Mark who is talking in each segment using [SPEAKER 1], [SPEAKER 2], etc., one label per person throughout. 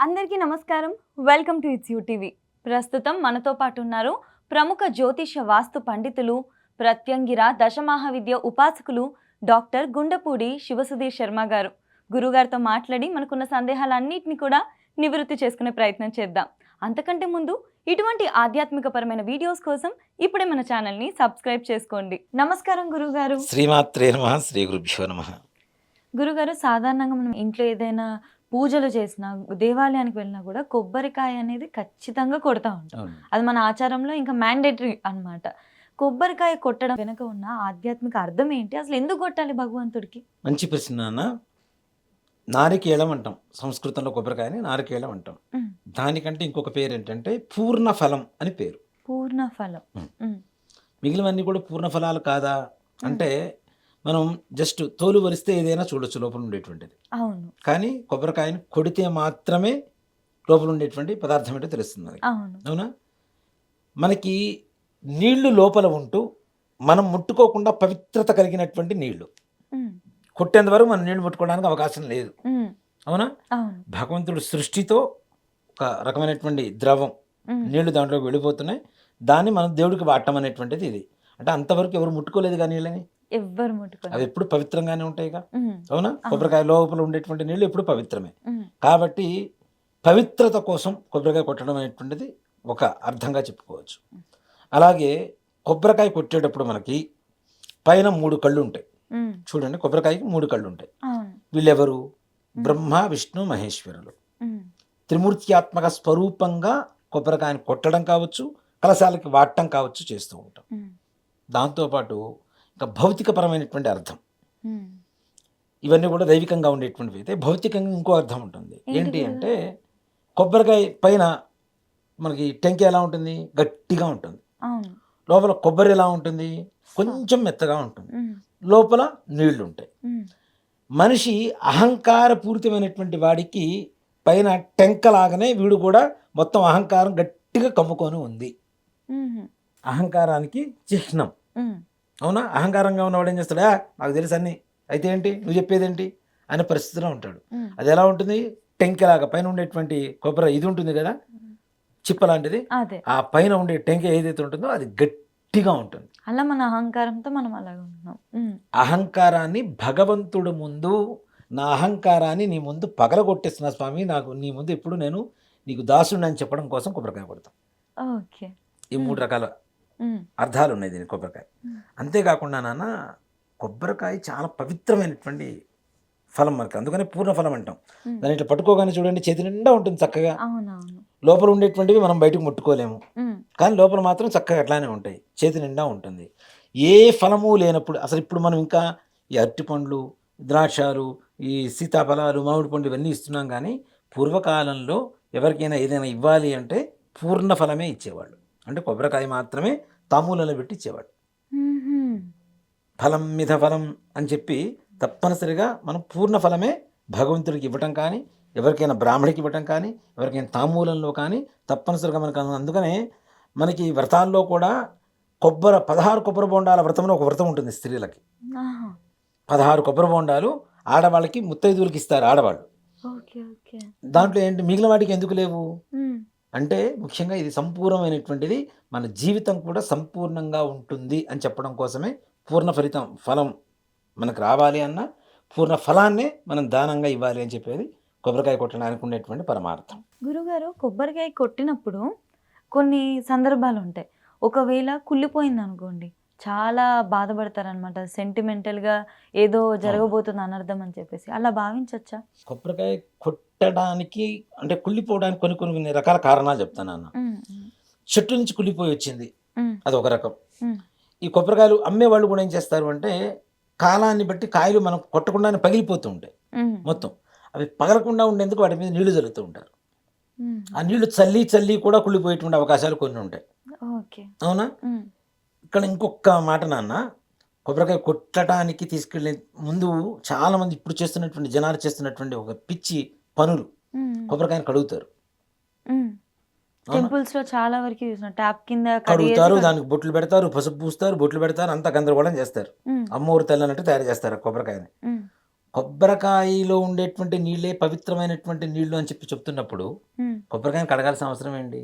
[SPEAKER 1] అందరికీ నమస్కారం. Welcome to it's you TV. ప్రస్తుతం మనతో పాటు ఉన్నారు ప్రముఖ జ్యోతిష వాస్తు పండితులు, ప్రత్యంగిర దశమహావిద్య ఉపాసకులు డాక్టర్ గుండపూడి శివసుధీర్ శర్మ గారు. గురుగారితో మాట్లాడి మనకున్న సందేహాలన్నింటినీ కూడా నివృత్తి చేసుకునే ప్రయత్నం చేద్దాం. అంతకంటే ముందు ఇటువంటి ఆధ్యాత్మికపరమైన వీడియోస్ కోసం ఇప్పుడే మన ఛానల్ని సబ్స్క్రైబ్ చేసుకోండి. నమస్కారం గురుగారు.
[SPEAKER 2] శ్రీమాత్రే నమః. శ్రీ గురుభ్యో నమః.
[SPEAKER 1] గురుగారు, సాధారణంగా మనం ఇంట్లో ఏదైనా పూజలు చేసినా, దేవాలయానికి వెళ్ళినా కూడా కొబ్బరికాయ అనేది ఖచ్చితంగా కొడతా ఉంటాం. అది మన ఆచారంలో ఇంకా మ్యాండేటరీ అన్నమాట. కొబ్బరికాయ కొట్టడం వెనుక ఉన్న ఆధ్యాత్మిక అర్థం ఏంటి? అసలు ఎందుకు కొట్టాలి భగవంతుడికి?
[SPEAKER 2] మంచి ప్రశ్న నాన్న. నారికేళం అంటాం సంస్కృతంలో, కొబ్బరికాయని నారికేళం అంటాం. దానికంటే ఇంకొక పేరు ఏంటంటే పూర్ణ ఫలం అని పేరు.
[SPEAKER 1] పూర్ణ ఫలం.
[SPEAKER 2] మిగిలినవన్నీ కూడా పూర్ణ ఫలాలు కాదా అంటే, మనం జస్ట్ తోలు వలిస్తే ఏదైనా చూడొచ్చు లోపల ఉండేటువంటిది.
[SPEAKER 1] అవును.
[SPEAKER 2] కానీ కొబ్బరికాయని కొడితే మాత్రమే లోపల ఉండేటువంటి పదార్థం ఏంటో తెలుస్తుంది మనకి. అవునా? మనకి నీళ్లు లోపల ఉంటూ మనం ముట్టుకోకుండా పవిత్రత కలిగినటువంటి నీళ్లు కొట్టేంత వరకు మనం నీళ్లు ముట్టుకోవడానికి అవకాశం లేదు. అవునా? భగవంతుడు సృష్టితో ఒక రకమైనటువంటి ద్రవం, నీళ్లు దాంట్లోకి వెళ్ళిపోతున్నాయి. దాన్ని మనం దేవుడికి వాడటం అనేటువంటిది ఇది. అంటే అంతవరకు ఎవరు ముట్టుకోలేదు కానీ నీళ్ళని,
[SPEAKER 1] ఎవ్వరు ముట్టుకోలేదు.
[SPEAKER 2] అవి ఎప్పుడు పవిత్రంగానే ఉంటాయిగా. అవునా? కొబ్బరికాయ లోపల ఉండేటువంటి నీళ్ళు ఎప్పుడు పవిత్రమే. కాబట్టి పవిత్రత కోసం కొబ్బరికాయ కొట్టడం అనేటువంటిది ఒక అర్థంగా చెప్పుకోవచ్చు. అలాగే కొబ్బరికాయ కొట్టేటప్పుడు మనకి పైన 3 కళ్ళు ఉంటాయి. చూడండి, కొబ్బరికాయకి 3 కళ్ళు ఉంటాయి. వీళ్ళెవరు? బ్రహ్మ, విష్ణు, మహేశ్వరులు. త్రిమూర్త్యాత్మక స్వరూపంగా కొబ్బరికాయని కొట్టడం కావచ్చు, కలశాలకి వాడటం కావచ్చు చేస్తూ ఉంటాం. దాంతోపాటు ఇంకా భౌతికపరమైనటువంటి అర్థం, ఇవన్నీ కూడా దైవికంగా ఉండేటువంటివి అయితే, భౌతికంగా ఇంకో అర్థం ఉంటుంది. ఏంటి అంటే, కొబ్బరికాయ పైన మనకి టెంకాయ ఎలా ఉంటుంది? గట్టిగా ఉంటుంది. లోపల కొబ్బరి ఎలా ఉంటుంది? కొంచెం మెత్తగా ఉంటుంది. లోపల నీళ్లు ఉంటాయి. మనిషి అహంకారపూరితమైనటువంటి వాడికి పైన టెంకలాగానే వీడు కూడా మొత్తం అహంకారం గట్టిగా కమ్ముకొని ఉంది. అహంకారానికి చిహ్నం. అవునా? అహంకారంగా ఉన్నవాడు ఏం చేస్తాడా? నాకు తెలుసు అన్ని, అయితే ఏంటి, నువ్వు చెప్పేదేంటి అనే పరిస్థితిలో ఉంటాడు. అది ఎలా ఉంటుంది? టెంకెలాగా పైన ఉండేటువంటి కొబ్బరి ఇది ఉంటుంది కదా, చిప్ప లాంటిది. ఆ పైన ఉండే టెంక ఏదైతే ఉంటుందో అది గట్టిగా ఉంటుంది.
[SPEAKER 1] అలా మన అహంకారంతో మనం అలాగే ఉన్నాం.
[SPEAKER 2] అహంకారాన్ని భగవంతుడు ముందు, నా అహంకారాన్ని నీ ముందు పగలగొట్టేస్తున్నా స్వామి, నాకు నీ ముందు ఎప్పుడు నేను నీకు దాసుడిని అని చెప్పడం కోసం కొబ్బరికాయ కొడతాం. ఈ 3 రకాల అర్థాలు ఉన్నాయి దీనికి కొబ్బరికాయ. అంతేకాకుండా నాన్న, కొబ్బరికాయ చాలా పవిత్రమైనటువంటి ఫలం మనకి, అందుకనే పూర్ణ ఫలం అంటాం. దాన్ని ఇట్లా పట్టుకోగానే చూడండి, చేతి నిండా ఉంటుంది చక్కగా. లోపల ఉండేటువంటివి మనం బయటకు ముట్టుకోలేము, కానీ లోపల మాత్రం చక్కగా అట్లానే ఉంటాయి, చేతి నిండా ఉంటుంది. ఏ ఫలము లేనప్పుడు అసలు ఇప్పుడు మనం ఇంకా ఈ అరటి పండ్లు, ద్రాక్షాలు, ఈ సీతాఫలాలు, మామిడి పండ్లు ఇవన్నీ ఇస్తున్నాం. కానీ పూర్వకాలంలో ఎవరికైనా ఏదైనా ఇవ్వాలి అంటే పూర్ణ ఫలమే ఇచ్చేవాళ్ళు. అంటే కొబ్బరికాయ మాత్రమే తాంబూలంలో పెట్టి ఇచ్చేవాడు. ఫలం మీద ఫలం అని చెప్పి తప్పనిసరిగా మనం పూర్ణ ఫలమే భగవంతుడికి ఇవ్వటం కానీ, ఎవరికైనా బ్రాహ్మడికి ఇవ్వటం కానీ, ఎవరికైనా తాంబూలంలో కానీ తప్పనిసరిగా మనకు. అందుకనే మనకి వ్రతాల్లో కూడా 16 కొబ్బరి బొండాల వ్రతంలో ఒక వ్రతం ఉంటుంది స్త్రీలకి. 16 కొబ్బరి బొండాలు ఆడవాళ్ళకి, ముత్తైదువులకి ఇస్తారు ఆడవాళ్ళు. దాంట్లో ఏంటి, మిగిలిన వాటికి ఎందుకు లేవు అంటే, ముఖ్యంగా ఇది సంపూర్ణమైనటువంటిది, మన జీవితం కూడా సంపూర్ణంగా ఉంటుంది అని చెప్పడం కోసమే పూర్ణ ఫలం మనకు రావాలి అన్న పూర్ణ ఫలాన్నే మనం దానంగా ఇవ్వాలి అని చెప్పేది కొబ్బరికాయ కొట్టడానికి ఉండేటువంటి పరమార్థం.
[SPEAKER 1] గురుగారు, కొబ్బరికాయ కొట్టినప్పుడు కొన్ని సందర్భాలు ఉంటాయి. ఒకవేళ కుళ్ళిపోయింది అనుకోండి, చాలా బాధపడతారనమాట. సెంటిమెంటల్గా ఏదో జరగబోతుంది అనర్థం అని చెప్పేసి, అలా భావించవచ్చా?
[SPEAKER 2] కొబ్బరికాయ కొట్టడానికి అంటే కుళ్ళిపోవడానికి కొన్ని రకాల కారణాలు చెప్తాను అన్న. చెట్టు నుంచి కుళ్ళిపోయి వచ్చింది, అది ఒక రకం. ఈ కొబ్బరికాయలు అమ్మే వాళ్ళు కూడా ఏం చేస్తారు అంటే, కాలాన్ని బట్టి కాయలు మనం కొట్టకుండానే పగిలిపోతూ ఉంటాయి మొత్తం. అవి పగలకుండా ఉండేందుకు వాటి మీద నీళ్లు జరుగుతూ ఉంటారు. ఆ నీళ్లు చల్లి కూడా కుళ్ళిపోయేటువంటి అవకాశాలు కొన్ని ఉంటాయి. అవునా? ఇక్కడ ఇంకొక మాట నాన్న, కొబ్బరికాయ కొట్టడానికి తీసుకెళ్ళే ముందు చాలామంది ఇప్పుడు చేస్తున్నటువంటి జనాలు చేస్తున్నటువంటి ఒక పిచ్చి పనులు, కొబ్బరికాయని కడుగుతారు.
[SPEAKER 1] టెంపుల్స్ లో చాలా వరకు ట్యాప్ కింద
[SPEAKER 2] కడుగుతారు, దానికి బొట్లు పెడతారు, పసుపు పూస్తారు, బొట్లు పెడతారు, అంతా గందరగోళం చేస్తారు. అమ్మవారి తెల్ల అన్నట్టు తయారు చేస్తారు కొబ్బరికాయని. కొబ్బరికాయలో ఉండేటువంటి నీళ్ళే పవిత్రమైనటువంటి నీళ్ళు అని చెప్పి చెప్తున్నప్పుడు
[SPEAKER 1] ఉమ్,
[SPEAKER 2] కొబ్బరికాయని కడగాల్సిన అవసరం ఏంటి?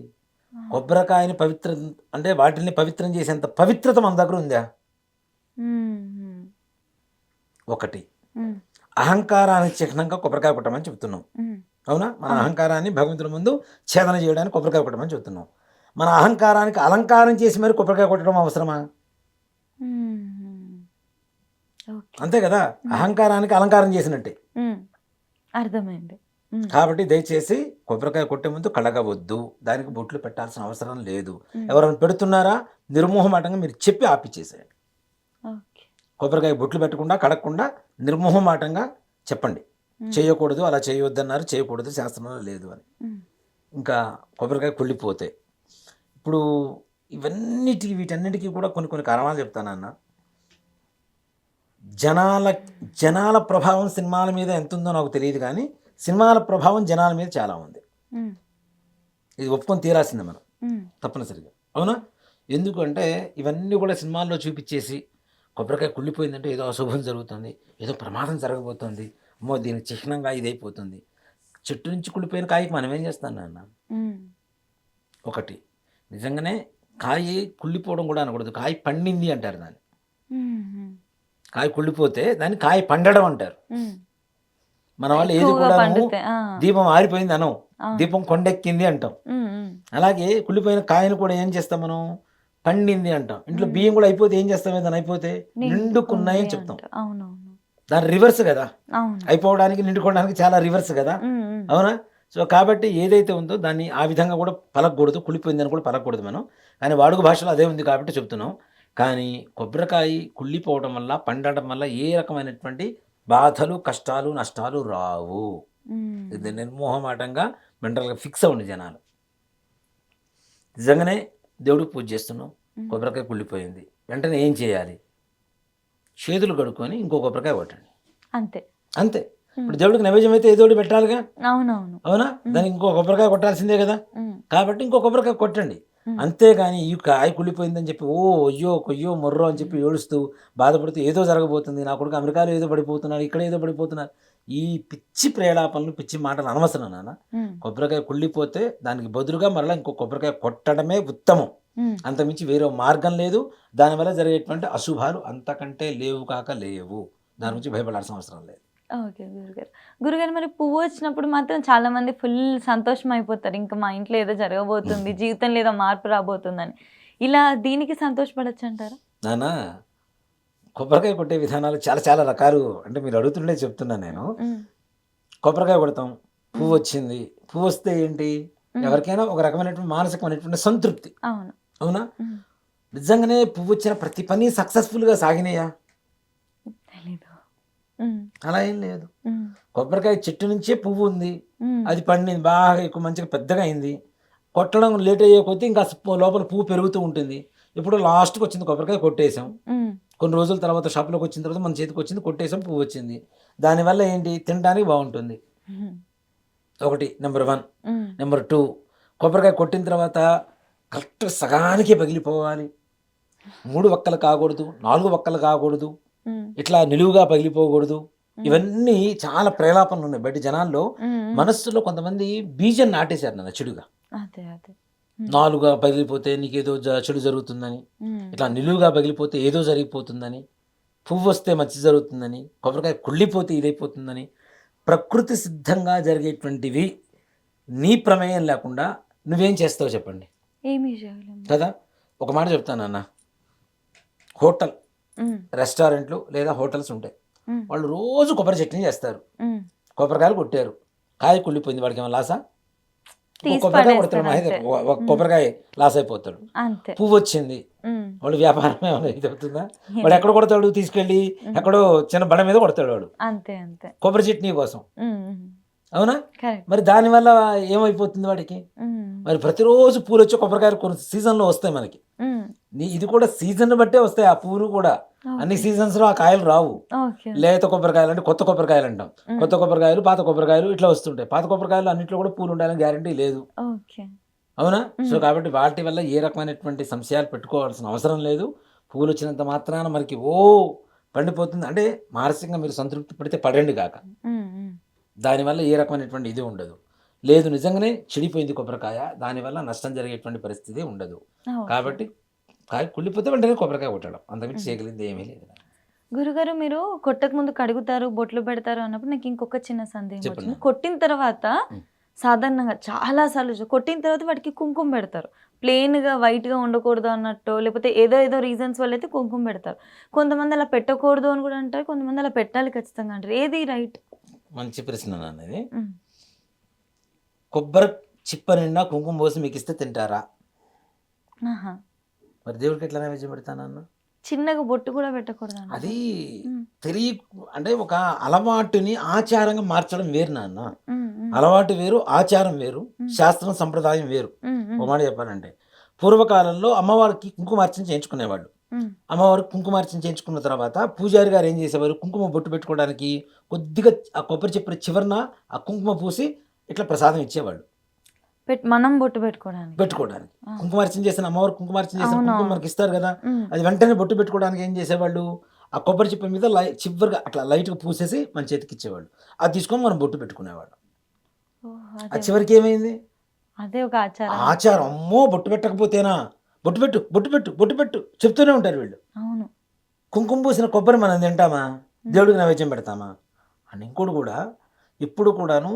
[SPEAKER 2] కొబ్బరికాయని పవిత్ర అంటే వాటిని పవిత్రం చేసేంత పవిత్రత మన దగ్గర ఉందా?
[SPEAKER 1] ఉమ్, ఉమ్,
[SPEAKER 2] ఒకటి.
[SPEAKER 1] ఉమ్,
[SPEAKER 2] అహంకారానికి చిహ్నంగా కొబ్బరికాయ కొట్టమని చెప్తున్నాం.
[SPEAKER 1] ఉమ్,
[SPEAKER 2] అవునా? మన అహంకారాన్ని భగవంతుడి ముందు ఛేదన చేయడానికి కొబ్బరికాయ కొట్టమని చెప్తున్నాం. మన అహంకారానికి అలంకారం చేసి మరి కొబ్బరికాయ కొట్టడం అవసరమా?
[SPEAKER 1] ఉమ్, ఉమ్. ఓకే.
[SPEAKER 2] అంతే కదా, అహంకారానికి అలంకారం చేసినట్టే.
[SPEAKER 1] ఉమ్, అర్థమైంది. ఉమ్,
[SPEAKER 2] కాబట్టి దయచేసి కొబ్బరికాయ కొట్టే ముందు కడగవద్దు, దానికి బొట్లు పెట్టాల్సిన అవసరం లేదు.
[SPEAKER 1] ఉమ్,
[SPEAKER 2] ఎవరైనా పెడుతున్నారా నిర్మోహమాటంగా మీరు చెప్పి ఆపిచ్చేసేయండి.
[SPEAKER 1] ఓకే.
[SPEAKER 2] కొబ్బరికాయ బొట్లు పెట్టకుండా కడగకుండా నిర్మోహమాటంగా చెప్పండి,
[SPEAKER 1] ఉమ్,
[SPEAKER 2] చేయకూడదు, అలా చేయొద్దన్నారు, చేయకూడదు, శాస్త్రంలో లేదు అని.
[SPEAKER 1] ఉమ్,
[SPEAKER 2] ఇంకా కొబ్బరికాయ కుళ్ళిపోతే ఇప్పుడు వీటన్నిటికీ కూడా కొన్ని కొన్ని కారణాలు చెప్తానన్న. జనాల ప్రభావం సినిమాల మీద ఎంత ఉందో నాకు తెలియదు, కానీ సినిమాల ప్రభావం జనాల మీద చాలా ఉంది.
[SPEAKER 1] ఉమ్,
[SPEAKER 2] ఇది ఒప్పుకొని తీరాల్సిందే మనం
[SPEAKER 1] ఉమ్,
[SPEAKER 2] తప్పనిసరిగా. అవునా? ఎందుకంటే ఇవన్నీ కూడా సినిమాల్లో చూపించేసి కొబ్బరికాయ కుళ్ళిపోయిందంటే ఏదో అశుభం జరుగుతుంది, ఏదో ప్రమాదం జరగబోతుంది, అమ్మో దీనికి చిహ్నంగా ఇది అయిపోతుంది. చెట్టు నుంచి కుళ్ళిపోయిన కాయకి మనం ఏం చేస్తాం నాన్న?
[SPEAKER 1] ఉమ్,
[SPEAKER 2] ఒకటి, నిజంగానే కాయ కుళ్ళిపోవడం కూడా అనకూడదు, కాయ పండింది అంటారు దాన్ని.
[SPEAKER 1] ఉమ్, ఉమ్,
[SPEAKER 2] కాయ కుళ్ళిపోతే దాన్ని కాయ పండడం అంటారు.
[SPEAKER 1] ఉమ్.
[SPEAKER 2] మన వాళ్ళు ఏది
[SPEAKER 1] ఎక్కువగా
[SPEAKER 2] కూడా
[SPEAKER 1] పండితే
[SPEAKER 2] దీపం ఆరిపోయింది అనం,
[SPEAKER 1] అవును.
[SPEAKER 2] దీపం కొండెక్కింది అంటాం.
[SPEAKER 1] ఉమ్, ఉమ్,
[SPEAKER 2] అలాగే కుళ్ళిపోయిన కాయను కూడా ఏం చేస్తాం మనం? పండింది అంటాం. ఇంట్లో బియ్యం కూడా అయిపోతే ఏం చేస్తాం? ఏదైనా అయిపోతే నిండుకున్నాయి అని చెప్తాం.
[SPEAKER 1] అవునవును.
[SPEAKER 2] దాని రివర్స్ కదా,
[SPEAKER 1] అవును.
[SPEAKER 2] అయిపోవడానికి నిండుకోవడానికి చాలా రివర్స్ కదా.
[SPEAKER 1] ఉమ్, ఉమ్,
[SPEAKER 2] అవునా? సో కాబట్టి ఏదైతే ఉందో దాన్ని ఆ విధంగా కూడా పలకూడదు, కుళ్ళిపోయిందని కూడా పలకూడదు మనం. కానీ వాడుక భాషలో అదే ఉంది కాబట్టి చెప్తున్నాం. కానీ కొబ్బరికాయ కుళ్ళిపోవడం వల్ల, పండడం వల్ల ఏ రకమైనటువంటి బాధలు, కష్టాలు, నష్టాలు రావు.
[SPEAKER 1] ఉమ్,
[SPEAKER 2] ఇది నిర్మోహమాటంగా మెంటల్గా ఫిక్స్ అవ్వండి జనాలు. నిజంగానే దేవుడికి పూజ చేస్తున్నాం, కొబ్బరికాయ కుళ్ళిపోయింది, వెంటనే ఏం చేయాలి? చేతులు కడుక్కొని ఇంకో కొబ్బరికాయ కొట్టండి,
[SPEAKER 1] అంతే.
[SPEAKER 2] అంతే. ఇప్పుడు దేవుడికి నైవేద్యం అయితే ఏదో ఒకటి పెట్టాలిగా.
[SPEAKER 1] అవునవును.
[SPEAKER 2] అవునా? దానికి ఇంకో కొబ్బరికాయ కొట్టాల్సిందే కదా.
[SPEAKER 1] ఉమ్,
[SPEAKER 2] కాబట్టి ఇంకో కొబ్బరికాయ కొట్టండి. అంతేగాని ఈ కాయ కుళ్ళిపోయిందని చెప్పి అయ్యో కొయ్యో మొర్రో అని చెప్పి ఏడుస్తూ బాధపడుతూ ఏదో జరగబోతుంది, నా కొడుకు అమెరికాలో ఏదో పడిపోతున్నాడు, ఇక్కడ ఏదో పడిపోతున్నారు, ఈ పిచ్చి ప్రేలాపనలు, పిచ్చి మాటలు అనవసరం నాన్న.
[SPEAKER 1] ఉమ్,
[SPEAKER 2] కొబ్బరికాయ కుళ్ళిపోతే దానికి బదులుగా మరలా ఇంకో కొబ్బరికాయ కొట్టడమే ఉత్తమం.
[SPEAKER 1] ఉమ్.
[SPEAKER 2] అంతకుమించి వేరే మార్గం లేదు. దానివల్ల జరిగేటువంటి అశుభాలు అంతకంటే లేవు కాక లేవు. దాని గురించి భయపడాల్సిన అవసరం లేదు.
[SPEAKER 1] ఓకే గురుగారు. గురుగారు, మరి పువ్వు వచ్చినప్పుడు మాత్రం చాలా మంది ఫుల్ సంతోషం అయిపోతారు. ఇంకా మా ఇంట్లో ఏదో జరగబోతుంది, జీవితంలో ఏదో మార్పు రాబోతుందని. ఇలా దీనికి సంతోషపడచ్చు అంటారా?
[SPEAKER 2] నాన్న, కొబ్బరికాయ కొట్టే విధానాలు చాలా చాలా రకాలు. అంటే మీరు అడుగుతుండే చెప్తున్నాను నేను.
[SPEAKER 1] ఉమ్,
[SPEAKER 2] కొబ్బరికాయ కొడతాం, పువ్వు వచ్చింది. పువ్వు వస్తే ఏంటి? ఎవరికైనా ఒక రకమైనటువంటి మానసికమైనటువంటి సంతృప్తి.
[SPEAKER 1] అవును.
[SPEAKER 2] అవునా?
[SPEAKER 1] ఉమ్,
[SPEAKER 2] నిజంగానే పువ్వు వచ్చిన ప్రతి పని సక్సెస్ఫుల్గా సాగినాయా?
[SPEAKER 1] తెలీదు. ఉమ్,
[SPEAKER 2] అలా ఏం లేదు.
[SPEAKER 1] ఉమ్,
[SPEAKER 2] కొబ్బరికాయ చెట్టు నుంచే పువ్వు ఉంది,
[SPEAKER 1] ఉమ్,
[SPEAKER 2] అది పండింది, బాగా ఎక్కువ మంచిగా పెద్దగా అయింది. కొట్టడం లేట్ అయ్యే కొద్దీ ఇంకా లోపల పువ్వు పెరుగుతూ ఉంటుంది. ఇప్పుడు లాస్ట్కి వచ్చింది కొబ్బరికాయ కొట్టేసాం.
[SPEAKER 1] ఉమ్,
[SPEAKER 2] కొన్ని రోజుల తర్వాత షాప్లోకి వచ్చిన తర్వాత మన చేతికి వచ్చింది, కొట్టేసాం, పువ్వు వచ్చింది. దానివల్ల ఏంటి? తినడానికి బాగుంటుంది.
[SPEAKER 1] ఉమ్,
[SPEAKER 2] ఒకటి నెంబర్ 1.
[SPEAKER 1] ఉమ్,
[SPEAKER 2] నెంబర్ 2, కొబ్బరికాయ కొట్టిన తర్వాత కరెక్ట్ సగానికి పగిలిపోవాలి. 3 వక్కలు కాకూడదు, 4 వక్కలు కాకూడదు,
[SPEAKER 1] ఉమ్,
[SPEAKER 2] ఇట్లా నిలువుగా పగిలిపోకూడదు. ఇవన్నీ చాలా ప్రేలాపనలు ఉన్నాయి బయట జనాల్లో.
[SPEAKER 1] ఉమ్,
[SPEAKER 2] మనస్సులో కొంతమంది బీజం నాటేశారు నన్ను చెడుగా.
[SPEAKER 1] అదే అదే.
[SPEAKER 2] 4గా పగిలిపోతే నీకేదో చెడు జరుగుతుందని,
[SPEAKER 1] ఉమ్,
[SPEAKER 2] ఇట్లా నిలువుగా పగిలిపోతే ఏదో జరిగిపోతుందని, పువ్వు వస్తే మంచి జరుగుతుందని, కొబ్బరికాయ కుళ్ళిపోతే ఇదైపోతుందని. ప్రకృతి సిద్ధంగా జరిగేటువంటివి నీ ప్రమేయం లేకుండా నువ్వేం చేస్తావు చెప్పండి
[SPEAKER 1] ఏమీ చేయలేము.
[SPEAKER 2] కదా. ఒక మాట చెప్తానన్న, హోటల్,
[SPEAKER 1] ఉమ్,
[SPEAKER 2] రెస్టారెంట్లు లేదా హోటల్స్ ఉంటాయి.
[SPEAKER 1] ఉమ్,
[SPEAKER 2] వాళ్ళు రోజు కొబ్బరి చట్నీ చేస్తారు.
[SPEAKER 1] ఉమ్,
[SPEAKER 2] కొబ్బరికాయలు కొట్టారు, కాయ కుళ్ళిపోయింది, వాడికి ఏమైనా లాసా?
[SPEAKER 1] తీసి
[SPEAKER 2] కొబ్బరికాయ కొడతాడు,
[SPEAKER 1] పడేస్తారు అంతే.
[SPEAKER 2] ఒక కొబ్బరికాయ లాస్ అయిపోతాడు.
[SPEAKER 1] అంతే.
[SPEAKER 2] పువ్వు వచ్చింది,
[SPEAKER 1] ఉమ్,
[SPEAKER 2] వాడు వ్యాపారం ఏమైనా ఇది అవుతుందా? వాడు ఎక్కడ కొడతాడు? తీసుకెళ్ళి ఎక్కడో చిన్న బండ మీద కొడతాడు వాడు,
[SPEAKER 1] అంతే అంతే.
[SPEAKER 2] కొబ్బరి చట్నీ కోసం.
[SPEAKER 1] ఉమ్, ఉమ్,
[SPEAKER 2] అవునా?
[SPEAKER 1] కరెక్ట్.
[SPEAKER 2] మరి దానివల్ల ఏమైపోతుంది వాడికి?
[SPEAKER 1] ఉమ్,
[SPEAKER 2] మరి ప్రతిరోజు పూలు వచ్చి కొబ్బరికాయలు కొన్ని సీజన్లో వస్తాయి మనకి.
[SPEAKER 1] ఉమ్,
[SPEAKER 2] ఇది కూడా సీజన్ బట్టే వస్తాయి ఆ పూలు కూడా. అన్ని సీజన్స్లో ఆ కాయలు రావు.
[SPEAKER 1] ఓకే.
[SPEAKER 2] లేత కొబ్బరికాయలు అంటే కొత్త కొబ్బరికాయలు అంటాం. కొత్త కొబ్బరికాయలు, పాత కొబ్బరికాయలు ఇట్లా వస్తుంటాయి. పాత కొబ్బరికాయలు అన్నింటిలో కూడా పూలు ఉండాలని గ్యారంటీ లేదు.
[SPEAKER 1] ఓకే.
[SPEAKER 2] అవునా? సో కాబట్టి వాటి వల్ల ఏ రకమైనటువంటి సంశయాలు పెట్టుకోవాల్సిన అవసరం లేదు. పూలు వచ్చినంత మాత్రాన మనకి పండిపోతుంది అంటే మానసికంగా మీరు సంతృప్తి పడితే పడండి కాక, దానివల్ల ఏ రకమైనటువంటి ఇది ఉండదు. లేదు నిజంగానే చెడిపోయింది కొబ్బరికాయ, దానివల్ల నష్టం జరిగేటువంటి పరిస్థితి ఉండదు. కాబట్టి కాయ కుళ్ళిపోతే వెంటనే కొబ్బరికాయ కొట్టడం, అంతమించి చేయగలిగింది ఏమీ లేదు.
[SPEAKER 1] గురుగారు మీరు కొట్టక ముందు కడుగుతారు, బొట్లు పెడతారు అన్నప్పుడు నాకు ఇంకొక చిన్న సందేహం
[SPEAKER 2] చెప్పండి.
[SPEAKER 1] వచ్చింది. కొట్టిన తర్వాత సాధారణంగా చాలా సార్లు కొట్టిన తర్వాత వాటికి కుంకుమ పెడతారు. ప్లెయిన్గా వైట్గా ఉండకూడదు అన్నట్టు, లేకపోతే ఏదో రీజన్స్ వల్ల అయితే కుంకుమ పెడతారు. కొంతమంది అలా పెట్టకూడదు అని కూడా అంటారు, కొంతమంది అలా పెట్టాలి ఖచ్చితంగా అంటారు. ఏది రైట్?
[SPEAKER 2] మంచి ప్రశ్న అనేది. కొబ్బరి చిప్ప నిండా కుంకుమ పోసి మీకు ఇస్తే తింటారా? మరి దేవుడికి ఎట్లా నైవేద్యం పెడతానన్న?
[SPEAKER 1] చిన్నగా బొట్టు కూడా పెట్టకూడదు.
[SPEAKER 2] అది తెలియ అంటే ఒక అలవాటుని ఆచారంగా మార్చడం వేరు నాన్న. అలవాటు వేరు, ఆచారం వేరు, శాస్త్రం సంప్రదాయం వేరు. ఒక మాట చెప్పాలంటే పూర్వకాలంలో అమ్మవారికి కుంకుమార్చన చేయించుకునేవాళ్ళు. అమ్మవారికి కుంకుమార్చన చేయించుకున్న తర్వాత పూజారి గారు ఏం చేసేవారు, కుంకుమ బొట్టు పెట్టుకోవడానికి కొద్దిగా ఆ కొబ్బరి చెప్పిన చివరన ఆ కుంకుమ పూసి ఇట్లా ప్రసాదం ఇచ్చేవాళ్ళు.
[SPEAKER 1] మనం బొట్టు పెట్టుకోవడానికి
[SPEAKER 2] కుంకుమార్చన చేసిన అమ్మవారు కుంకుమార్చన చేసిన కుంకుమ మనకి ఇస్తారు కదా, అది వెంటనే బొట్టు పెట్టుకోవడానికి ఏం చేసేవాళ్ళు, ఆ కొబ్బరి చిప్ప మీద చివరిగా అట్లా లైట్గా పూసేసి మన చేతికి ఇచ్చేవాళ్ళు. అది తీసుకొని మనం బొట్టు పెట్టుకునేవాళ్ళు. ఆ చివరికి ఏమైంది,
[SPEAKER 1] అదే ఒక
[SPEAKER 2] ఆచారం. అమ్మో బొట్టు పెట్టకపోతేనా, బొట్టు పెట్టు బొట్టు పెట్టు బొట్టు పెట్టు చెప్తూనే ఉంటారు వీళ్ళు.
[SPEAKER 1] అవును,
[SPEAKER 2] కుంకుమ పూసిన కొబ్బరి మనం తింటామా, దేవుడికి నైవేద్యం పెడతామా అని. ఇంకోటి కూడా ఇప్పుడు కూడాను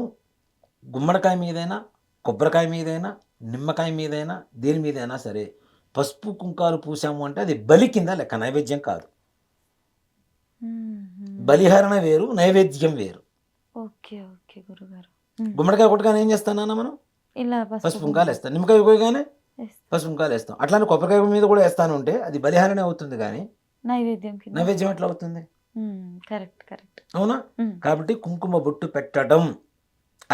[SPEAKER 2] గుమ్మడికాయ మీదైనా, కొబ్బరికాయ మీదైనా, నిమ్మకాయ మీదైనా, దేని మీదైనా సరే పసుపు కుంకాలు పూసాము అంటే అది బలి కింద లెక్క, నైవేద్యం కాదు. బలిహరణ వేరు, నైవేద్యం వేరు.
[SPEAKER 1] ఓకే ఓకే గురుగారు.
[SPEAKER 2] గుమ్మడికాయ కొట్టగానే ఏం చేస్తానన్నా మనం
[SPEAKER 1] ఇలా
[SPEAKER 2] పసుపు కుంకాలు వేస్తాం, నిమ్మకాయ కొయ్యగానే పసుపు కుంకాలు వేస్తాం. అట్లానే కొబ్బరికాయ మీద కూడా వేస్తాను ఉంటే అది బలిహరణ అవుతుంది కానీ నైవేద్యం ఎట్లా అవుతుంది?
[SPEAKER 1] కరెక్ట్.
[SPEAKER 2] అవునా? కాబట్టి కుంకుమ బొట్టు పెట్టడం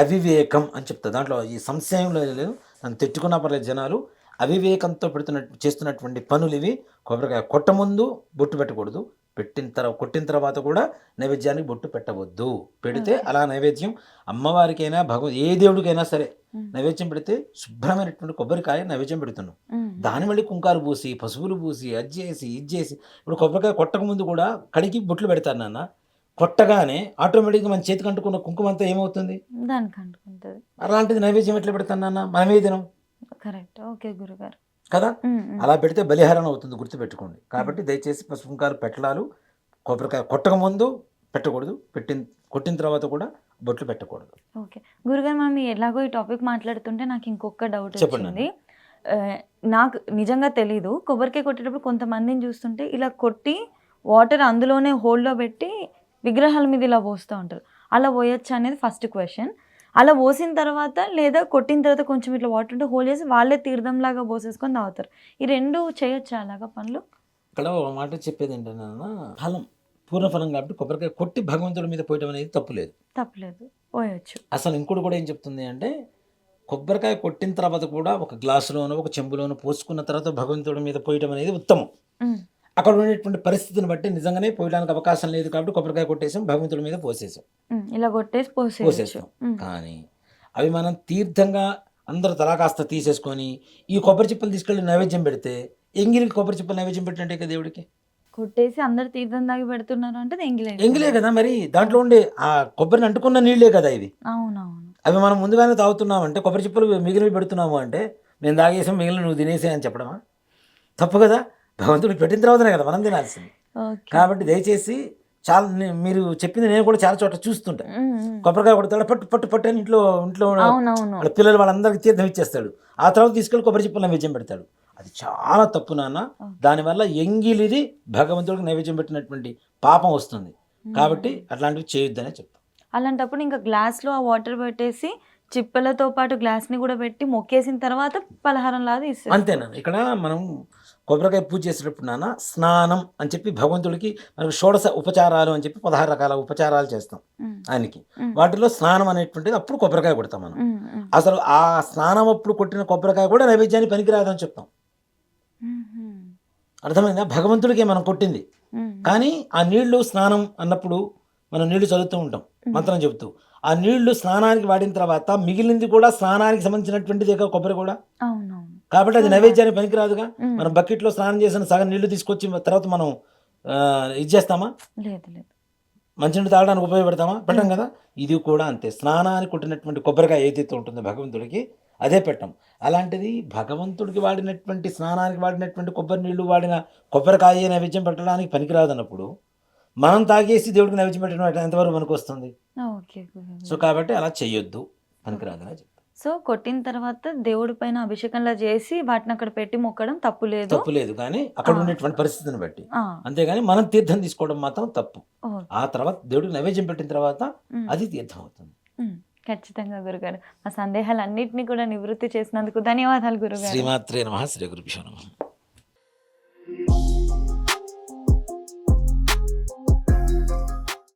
[SPEAKER 2] అవివేకం అని చెప్తా. దాంట్లో ఈ సంశయంలో లేదు, నన్ను తిట్టుకున్నా పర్లేదు జనాలు. అవివేకంతో చేస్తున్నటువంటి పనులు ఇవి. కొబ్బరికాయ కొట్ట ముందు బొట్టు పెట్టకూడదు, కొట్టిన తర్వాత కూడా నైవేద్యానికి బొట్టు పెట్టవద్దు. పెడితే అలా నైవేద్యం అమ్మవారికైనా ఏ దేవుడికైనా సరే నైవేద్యం పెడితే శుభ్రమైనటువంటి కొబ్బరికాయ నైవేద్యం పెడుతున్నాం. దాని మళ్ళీ కుంకాలు పూసి, పసుపులు పూసి, అది చేసి ఇది చేసి, ఇప్పుడు కొబ్బరికాయ కొట్టక ముందు కూడా కడిగి బొట్లు పెడతాను నాన్న. కొట్టగానే ఆటోమేటిక్గా మన చేతికి అంటుకున్న కుంకుమ అంతా ఏమవుతుంది,
[SPEAKER 1] దానికి అంటుకుంటుంది.
[SPEAKER 2] అలాంటిది నైవేద్యం ఎట్లా పెడతాను నాన్న, మనమే తినం.
[SPEAKER 1] కరెక్ట్. ఓకే గురుగారు.
[SPEAKER 2] కదా, అలా పెడితే బలిహరణ అవుతుంది, గుర్తుపెట్టుకోండి. కాబట్టి దయచేసి పసుపు కుంకాలు పెట్టడాలు కొబ్బరికాయ కొట్టక ముందు పెట్టకూడదు, కొట్టిన తర్వాత కూడా బొట్లు పెట్టకూడదు.
[SPEAKER 1] ఓకే గురుగారు, మనం ఎలాగో ఈ టాపిక్ మాట్లాడుతుంటే నాకు ఇంకొక డౌట్ వచ్చింది. నాకు నిజంగా తెలీదు, కొబ్బరికాయ కొట్టేటప్పుడు కొంతమందిని చూస్తుంటే ఇలా కొట్టి వాటర్ అందులోనే హోల్డ్లో పెట్టి విగ్రహాల మీద ఇలా పోస్తూ ఉంటారు. అలా పోయొచ్చు అనేది ఫస్ట్ క్వశ్చన్. అలా పోసిన తర్వాత లేదా కొట్టిన తర్వాత కొంచెం ఇట్లా వాటర్ ఉంటే హోల్ చేసి వాళ్ళే తీర్థంలాగా పోసేసుకొని తాగుతారు. ఈ రెండు చేయొచ్చా అలాగా పనులు?
[SPEAKER 2] ఇక్కడ ఒక మాట చెప్పేది ఏంటన్నా, ఫలం పూర్ణఫలం కాబట్టి కొబ్బరికాయ కొట్టి భగవంతుడి మీద పోయడం అనేది తప్పులేదు,
[SPEAKER 1] పోయొచ్చు.
[SPEAKER 2] అసలు ఇంకోటి కూడా ఏం చెప్తుంది అంటే, కొబ్బరికాయ కొట్టిన తర్వాత కూడా ఒక గ్లాసులోనో ఒక చెంబులోనో పోసుకున్న తర్వాత భగవంతుడి మీద పోయడం అనేది ఉత్తమం. అక్కడ ఉండేటువంటి పరిస్థితిని బట్టి నిజంగానే పోయడానికి అవకాశం లేదు కాబట్టి కొబ్బరికాయ కొట్టేసాం, భగవంతుడి మీద పోసేసాం,
[SPEAKER 1] ఇలా కొట్టేసి
[SPEAKER 2] పోసేసాం. కానీ అవి మనం తీర్థంగా అందరూ తలా కాస్త తీసేసుకొని ఈ కొబ్బరి చిప్పలు తీసుకెళ్ళి నైవేద్యం పెడితే, ఎంగిలికి కొబ్బరి చిప్పలు నైవేద్యం పెట్టినట్టే కదా దేవుడికి.
[SPEAKER 1] కొట్టేసి అందరు తీర్థం దాగి పెడుతున్నారు అంటే
[SPEAKER 2] ఎంగిలే కదా, మరి దాంట్లో ఉండే ఆ కొబ్బరిని అంటుకున్న నీళ్ళే కదా ఇవి.
[SPEAKER 1] అవునవును.
[SPEAKER 2] అవి మనం ముందుగానే తాగుతున్నాం అంటే, కొబ్బరి చిప్పలు మిగిలివి పెడుతున్నాము అంటే మేము తాగేసాం, మిగిలిన నువ్వు తినేసే అని చెప్పడమా? తప్పు కదా. భగవంతుడు పెట్టిన తర్వాతనే కదా మనం తినాల్సింది. కాబట్టి దయచేసి చాలా మీరు చెప్పింది నేను కూడా చాలా చోట్ల చూస్తుంటాను. కొబ్బరికాయ కొడతాడు, పట్టు అని ఇంట్లో పిల్లలు వాళ్ళందరికీ తీర్థం ఇచ్చేస్తాడు, ఆ తర్వాత తీసుకెళ్ళి కొబ్బరి చిప్పలు నైవేద్యం పెడతాడు. అది చాలా తప్పు నాన్న. దానివల్ల ఎంగిలిది భగవంతుడికి నైవేద్యం పెట్టినటువంటి పాపం వస్తుంది. కాబట్టి అట్లాంటివి చేయొద్దనే చెప్తాను.
[SPEAKER 1] అలాంటప్పుడు ఇంకా గ్లాస్లో ఆ వాటర్ పెట్టేసి చిప్పలతో పాటు గ్లాస్ని కూడా పెట్టి మొక్కేసిన తర్వాత పలహారం లాగా ఇస్తారు.
[SPEAKER 2] అంతేనా? ఇక్కడ మనం కొబ్బరికాయ పూజ చేసేటప్పుడు నాన్న స్నానం అని చెప్పి భగవంతుడికి మనకు షోడశ ఉపచారాలు అని చెప్పి 16 రకాల ఉపచారాలు చేస్తాం ఆయనకి. వాటిలో స్నానం అనేటువంటిది అప్పుడు కొబ్బరికాయ కొడతాం మనం. అసలు ఆ స్నానం అప్పుడు కొట్టిన కొబ్బరికాయ కూడా నైవేద్యాన్ని పనికిరాదని చెప్తాం. అర్థమైందా? భగవంతుడికి మనం కొట్టింది, కానీ ఆ నీళ్లు స్నానం అన్నప్పుడు మనం నీళ్లు చదువుతూ ఉంటాం మంత్రం చెబుతూ. ఆ నీళ్లు స్నానానికి వాడిన తర్వాత మిగిలింది కూడా స్నానానికి సంబంధించినటువంటిది కొబ్బరి కూడా. కాబట్టి అది నైవేద్యానికి పనికిరాదుగా. మనం బకెట్లో స్నానం చేసిన సగం నీళ్లు తీసుకొచ్చి తర్వాత మనం ఇది చేస్తామా?
[SPEAKER 1] లేదు లేదు.
[SPEAKER 2] మంచినీళ్ళు తాగడానికి ఉపయోగపెడతామా? పెట్టం కదా. ఇది కూడా అంతే. స్నానానికి కొట్టినటువంటి కొబ్బరికాయ ఏదైతే ఉంటుందో భగవంతుడికి అదే పెట్టం. అలాంటిది భగవంతుడికి వాడినటువంటి స్నానానికి వాడినటువంటి కొబ్బరి నీళ్లు వాడిన కొబ్బరికాయ నైవేద్యం పెట్టడానికి పనికిరాదన్నప్పుడు మనం తాగేసి దేవుడికి నైవేద్యం పెట్టడం ఎంతవరకు మనకు వస్తుంది?
[SPEAKER 1] ఓకే గురుగారు.
[SPEAKER 2] సో కాబట్టి అలా చెయ్యొద్దు, పనికిరాదని చెప్పి.
[SPEAKER 1] సో కొట్టిన తర్వాత దేవుడి పైన అభిషేకంలా చేసి వాటిని అక్కడ పెట్టి మొక్కడం తప్పు లేదు.
[SPEAKER 2] తప్పు లేదు, కానీ అక్కడ
[SPEAKER 1] ఆ.
[SPEAKER 2] ఉండేటువంటి పరిస్థితిని బట్టి.
[SPEAKER 1] ఆ,
[SPEAKER 2] అంతేగాని మనం తీర్థం తీసుకోవడం మాత్రం తప్పు.
[SPEAKER 1] ఓకే.
[SPEAKER 2] ఆ తర్వాత దేవుడికి నైవేద్యం పెట్టిన తర్వాత
[SPEAKER 1] ఉమ్,
[SPEAKER 2] అది తీర్థం అవుతుంది.
[SPEAKER 1] ఉమ్, ఖచ్చితంగా గురుగారు. మా సందేహాలన్నింటినీ కూడా నివృత్తి చేసినందుకు ధన్యవాదాలు గురుగారు.
[SPEAKER 2] శ్రీమాత్రే నమః. శ్రీ గురుభ్యో నమః.